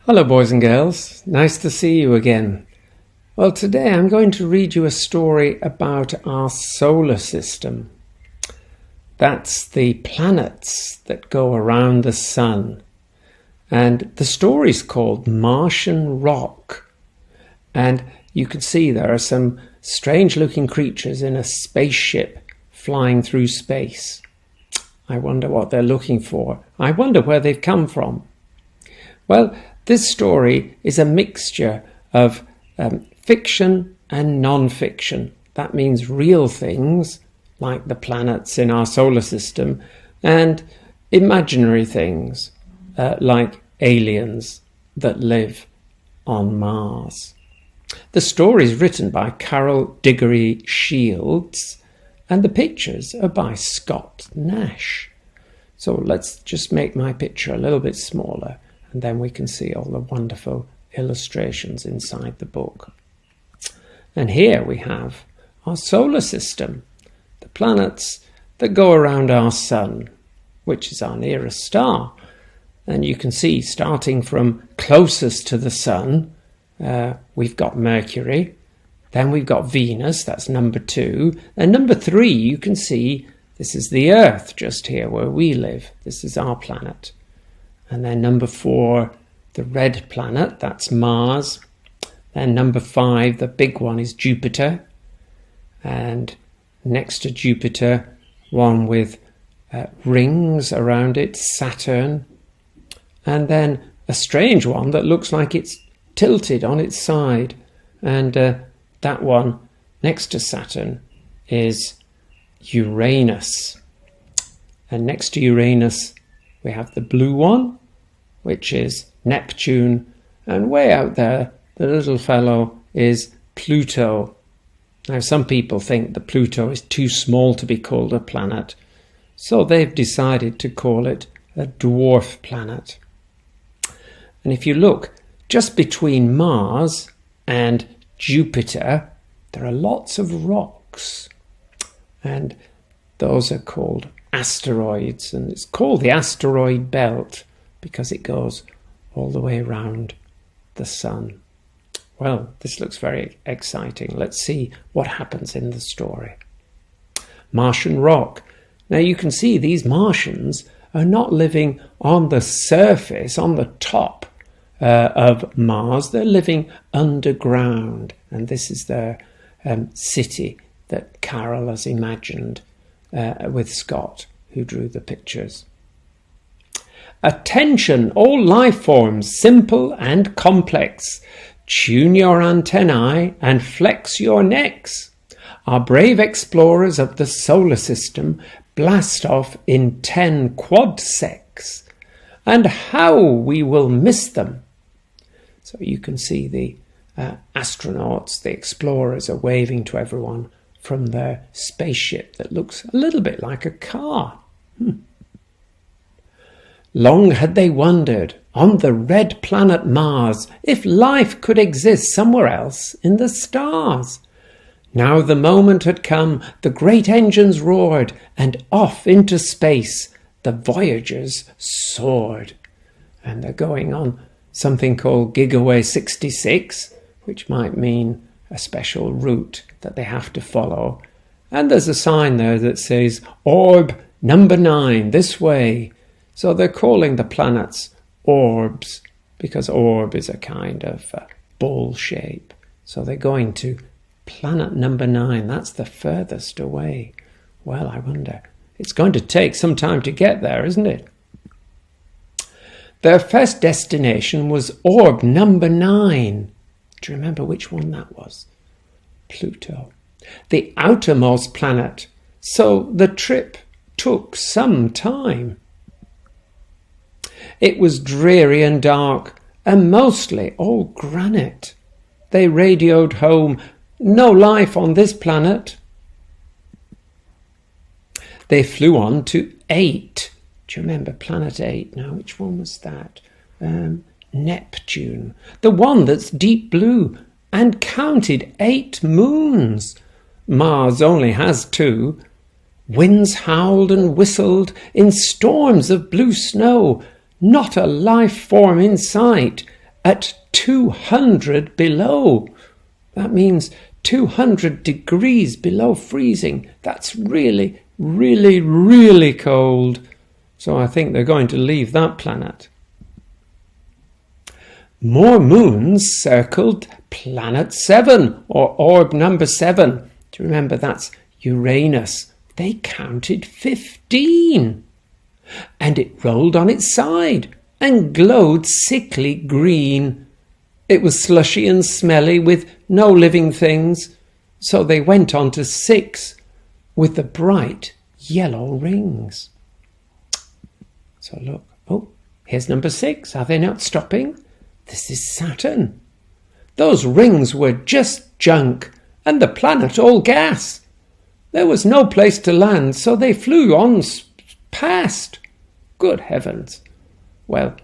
Hello boys and girls, nice to see you again. Well, today I'm going to read you a story about our solar system. That's the planets that go around the sun. And the story's called Martian Rock. And you can see there are some strange looking creatures in a spaceship flying through space. I wonder what they're looking for. I wonder where they've come from. Well, this story is a mixture of fiction and non-fiction. That means real things, like the planets in our solar system, and imaginary things, like aliens that live on Mars. The story is written by Carol Diggory Shields, and the pictures are by Scott Nash. So let's just make my picture a little bit smaller, and then we can see all the wonderful illustrations inside the book. And here we have our solar system, the planets that go around our sun, which is our nearest star. And you can see, starting from closest to the sun, we've got Mercury, then we've got Venus, that's number 2, and number 3, you can see, this is the Earth just here where we live. This is our planet. And then number 4, the red planet, that's Mars. Then number 5, the big one, is Jupiter. And next to Jupiter, one with rings around it, Saturn. And then a strange one that looks like it's tilted on its side. And that one next to Saturn is Uranus. And next to Uranus, we have the blue one, which is Neptune, and way out there, the little fellow is Pluto. Now, some people think that Pluto is too small to be called a planet, so they've decided to call it a dwarf planet. And if you look just between Mars and Jupiter, there are lots of rocks, and those are called asteroids, and it's called the Asteroid Belt because it goes all the way around the sun. Well, this looks very exciting. Let's see what happens in the story. Martian Rock. Now you can see these Martians are not living on the surface, on the top of Mars. They're living underground, and this is their city that Carol has imagined with Scott, who drew the pictures. Attention, all life forms, simple and complex. Tune your antennae and flex your necks. Our brave explorers of the solar system blast off in 10 quad secs. And how we will miss them. So you can see the astronauts, the explorers, are waving to everyone from their spaceship that looks a little bit like a car. Long had they wondered, on the red planet Mars, if life could exist somewhere else in the stars. Now the moment had come, the great engines roared, and off into space the Voyagers soared. And they're going on something called Gigaway 66, which might mean a special route that they have to follow. And there's a sign there that says, Orb number 9, this way. So they're calling the planets orbs because orb is a kind of ball shape. So they're going to planet number 9. That's the furthest away. Well, I wonder. It's going to take some time to get there, isn't it? Their first destination was orb number 9. Do you remember which one that was? Pluto. The outermost planet. So the trip took some time. It was dreary and dark, and mostly all granite. They radioed home, no life on this planet. They flew on to 8. Do you remember planet 8? Now, which one was that? Neptune. The one that's deep blue, and counted 8 moons. Mars only has 2. Winds howled and whistled in storms of blue snow. Not a life form in sight, at 200 below. That means 200 degrees below freezing. That's really, really, really cold. So I think they're going to leave that planet. More moons circled planet 7, or orb number 7. Do you remember that's Uranus? They counted 15. And it rolled on its side and glowed sickly green. It was slushy and smelly with no living things. So they went on to 6 with the bright yellow rings. So look, oh, here's number 6. Are they not stopping? This is Saturn. Those rings were just junk and the planet all gas. There was no place to land, so they flew on past. Good heavens. Well,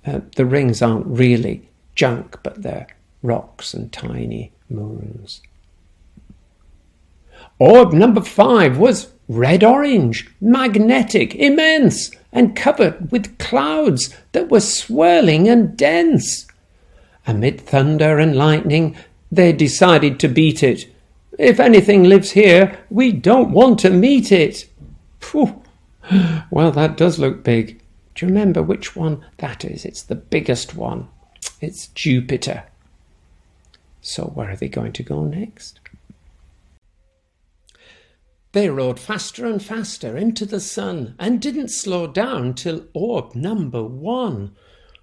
the rings aren't really junk, but they're rocks and tiny moons. Orb number 5 was red-orange, magnetic, immense, and covered with clouds that were swirling and dense. Amid thunder and lightning, they decided to beat it. If anything lives here, we don't want to meet it. Phew. Well, that does look big. Do you remember which one that is? It's the biggest one. It's Jupiter. So where are they going to go next? They rode faster and faster into the sun and didn't slow down till orb number 1.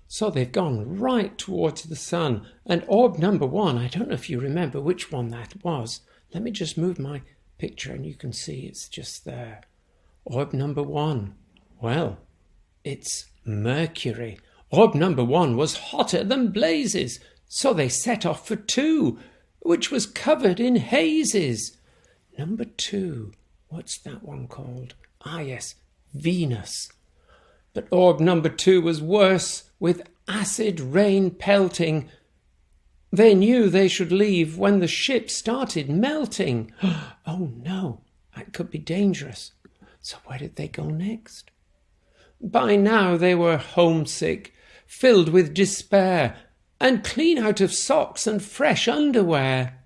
So they've gone right towards the sun. And orb number 1, I don't know if you remember which one that was. Let me just move my picture and you can see it's just there. Orb number 1. Well, it's Mercury. Orb number 1 was hotter than blazes. So they set off for 2, which was covered in hazes. Number 2, what's that one called? Ah, yes, Venus. But orb number 2 was worse, with acid rain pelting. They knew they should leave when the ship started melting. Oh no, that could be dangerous. So where did they go next? By now they were homesick, filled with despair, and clean out of socks and fresh underwear.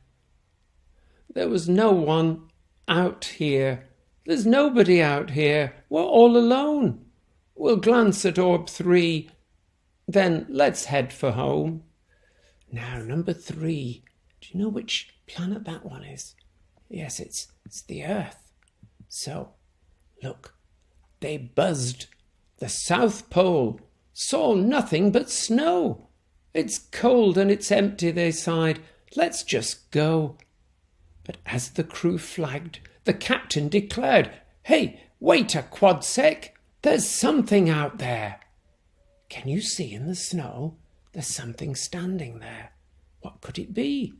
There was no one out here. There's nobody out here. We're all alone. We'll glance at orb 3. Then let's head for home. Now, number 3. Do you know which planet that one is? Yes, it's the Earth. So, look, they buzzed. The South Pole saw nothing but snow. It's cold and it's empty, they sighed. Let's just go. But as the crew flagged, the captain declared, "Hey, wait a quad sec. There's something out there." Can you see in the snow? There's something standing there. What could it be?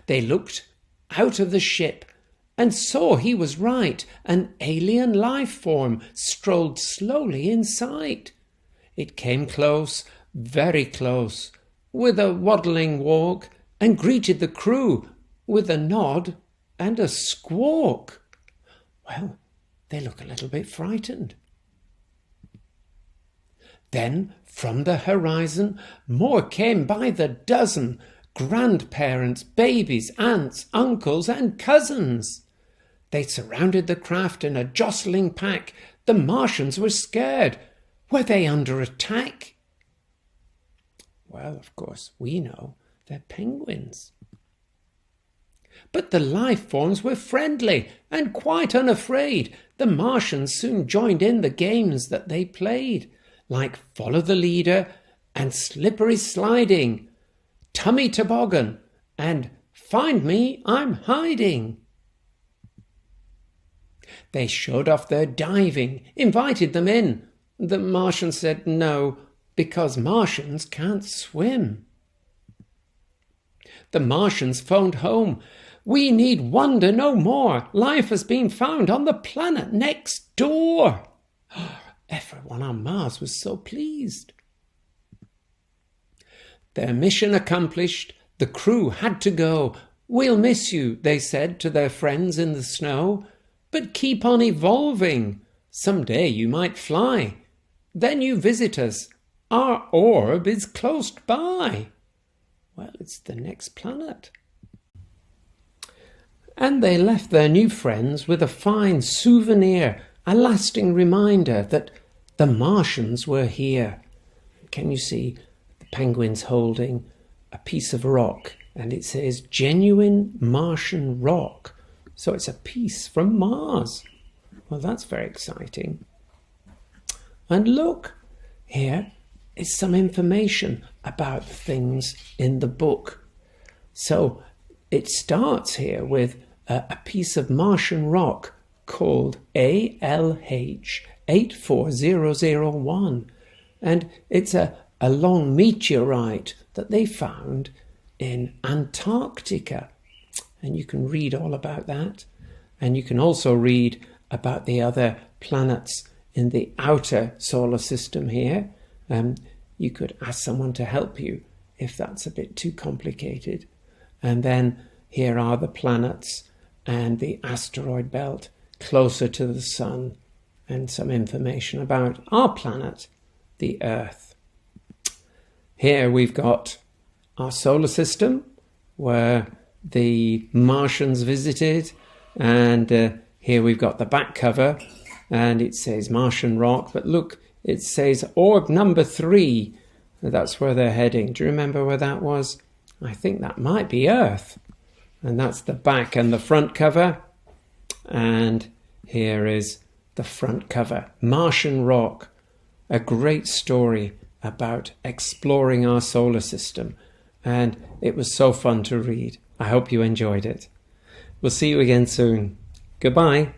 They looked out of the ship and saw he was right. An alien life form strolled slowly in sight. It came close, very close, with a waddling walk, and greeted the crew with a nod and a squawk. Well, they look a little bit frightened. Then, from the horizon, more came by the dozen, grandparents, babies, aunts, uncles, and cousins. They surrounded the craft in a jostling pack. The Martians were scared. Were they under attack? Well, of course, we know they're penguins. But the life forms were friendly and quite unafraid. The Martians soon joined in the games that they played, like Follow the Leader and Slippery Sliding, Tummy Toboggan and Find Me, I'm Hiding. They showed off their diving, invited them in. The Martians said no, because Martians can't swim. The Martians phoned home. "We need wonder no more. Life has been found on the planet next door." Everyone on Mars was so pleased. Their mission accomplished, the crew had to go. "We'll miss you," they said to their friends in the snow, "but keep on evolving. Someday you might fly. Then you visit us, Our orb is close by. Well, it's the next planet. And they left their new friends with a fine souvenir, a lasting reminder that the Martians were here. Can you see the penguins holding a piece of rock, and it says genuine Martian rock. So it's a piece from Mars. Well, that's very exciting. And look, here is some information about the things in the book. So it starts here with a piece of Martian rock called ALH 84001, and it's a long meteorite that they found in Antarctica, and you can read all about that, and you can also read about the other planets in the outer solar system here. You could ask someone to help you if that's a bit too complicated. And then here are the planets and the asteroid belt closer to the sun, and some information about our planet, the Earth. Here we've got our solar system, where the Martians visited, and here we've got the back cover, and it says Martian Rock, but look, it says orb number 3. That's where they're heading. Do you remember where that was? I think that might be Earth. And that's the back and the front cover. And here is the front cover. Martian Rock, a great story about exploring our solar system. And it was so fun to read. I hope you enjoyed it. We'll see you again soon. Goodbye.